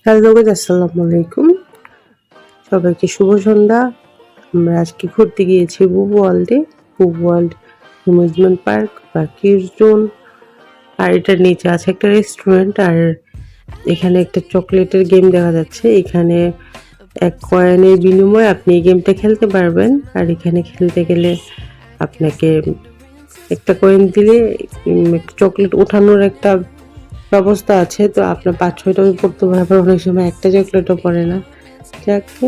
Hello guys, আসসালামু আলাইকুম। সবাইকে শুভ সন্ধ্যা। আমরা আজকে ঘুরতে গিয়েছি বুবু ওয়ার্ল্ডে। বুবু ওয়ার্ল্ড অ্যামিউজমেন্ট পার্ক বা কিডস জোন। আর এটার নিচে আছে একটা রেস্টুরেন্ট। আর এখানে একটা চকলেটের গেম দেখা যাচ্ছে। এখানে এক কয়েনের বিনিময়ে আপনি এই গেমটা খেলতে পারবেন। আর এখানে খেলতে গেলে আপনাকে একটা কয়েন দিলে একটা চকলেট ওঠানোর একটা ব্যবস্থা আছে। তো আপনার ৫-৬টা পড়তে পারে, আবার অনেক সময় একটা চকলেটও পড়ে না। যাকে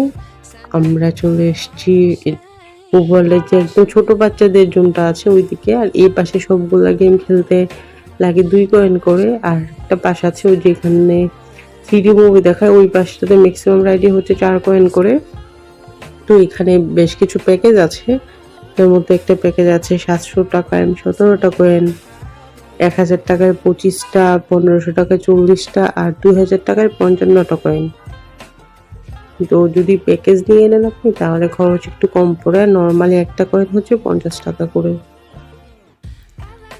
আমরা চলে এসেছি ওভারলের যে একদম ছোট বাচ্চাদের জোনটা আছে ওইদিকে। আর এই পাশে সবগুলা গেম খেলতে লাগে 2 কয়েন করে। আর একটা পাশ আছে ওই যেখানে 3D মুভি দেখায়, ওই পাশটাতে ম্যাক্সিমাম রাইডে হচ্ছে 4 কয়েন করে। তো এখানে বেশ কিছু প্যাকেজ আছে। এর মধ্যে একটা প্যাকেজ আছে 700 টাকায় 17টা কয়েন, 1000 টাকায় 25টা, 1500 টাকায় 40টা আর 2000 টাকায় 55টা কয়েন। তো যদি প্যাকেজ নিয়ে নেন আপনি তাহলে খরচ একটু কম পড়ে। নর্মালি একটা কয়েন হচ্ছে 50 টাকা করে।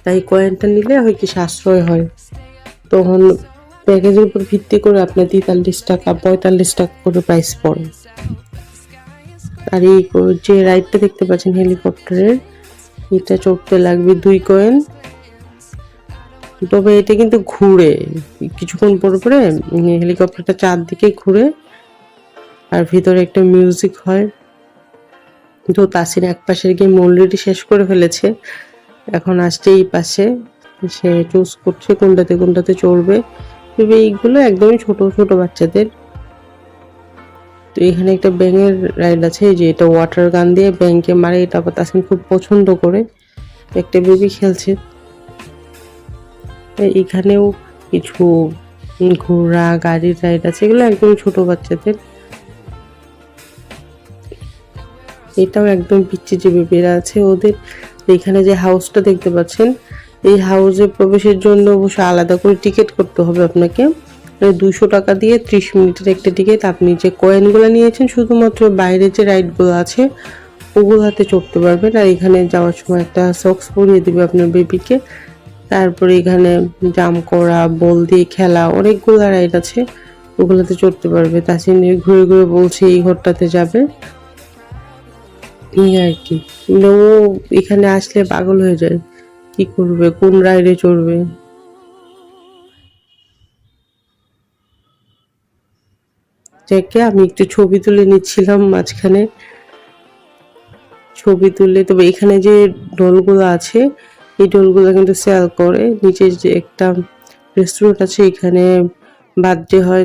তাই কয়েনটা নিলে হয় কি সাশ্রয় হয়। তখন প্যাকেজের উপর ভিত্তি করে আপনার 43 টাকা 45 টাকা করে প্রাইস পড়ে। আর এই যে রাইডটা দেখতে পাচ্ছেন হেলিকপ্টারের, এটা চড়তে লাগবে 2 কয়েন। তবে এটা কিন্তু ঘুরে কিছুক্ষণ পরে পরে হেলিকপ্টারটা চারদিকে ঘুরে। আর ভিতরে একটা মিউজিক হয়। তো তাসিন এক পাশের গেম অলরেডি শেষ করে ফেলেছে, এখন আসছে এই পাশে। সে চুজ করছে কোনটাতে চড়বে। তবে এইগুলো একদমই ছোট ছোট বাচ্চাদের। তো এখানে একটা ব্যাঙের রাইড আছে, যে এটা ওয়াটার গান দিয়ে ব্যাঙকে মারে। এটা আবার তাসিন খুব পছন্দ করে। একটা বেবি খেলছে। এখানেও কিছু ঘোড়া গাড়ির রাইড আছে, এগুলো একদম ছোট বাচ্চাদের। এটাও একদম পিচ্চি যে বেবিরা আছে ওদের। এখানে যে হাউসটা দেখতে পাচ্ছেন, এই হাউসে প্রবেশের জন্য অবশ্য আলাদা করে টিকিট করতে হবে আপনাকে। 200 টাকা দিয়ে 30 মিনিটের একটা টিকিট। আপনি যে কয়েনগুলো নিয়েছেন শুধুমাত্র বাইরে যে রাইডগুলো আছে ওগুলোতে চড়তে পারবেন। আর এখানে যাওয়ার সময় একটা সক্স পরিয়ে দিবে আপনার বেবিকে। তারপরে এখানে জাম্প করা, বল দিয়ে খেলা, অনেকগুলো রাইড আছে, ওগুলোতে চড়তে পারবে। তাসিন ঘুরে ঘুরে বলছে এই ঘরটাতে যাবে, এই আর কি। ও এখানে আসলে পাগল হয়ে যায়, কি করবে, কোন রাইডে চড়বে। যাকে আমি একটু ছবি তুলে নিচ্ছিলাম মাঝখানে, ছবি তুলে। তবে এখানে যে ডলগুলো আছে এই ডলগুলো কিন্তু সেল করে। নিচে যে একটা রেস্টুরেন্ট আছে এখানে বার্থডে হয়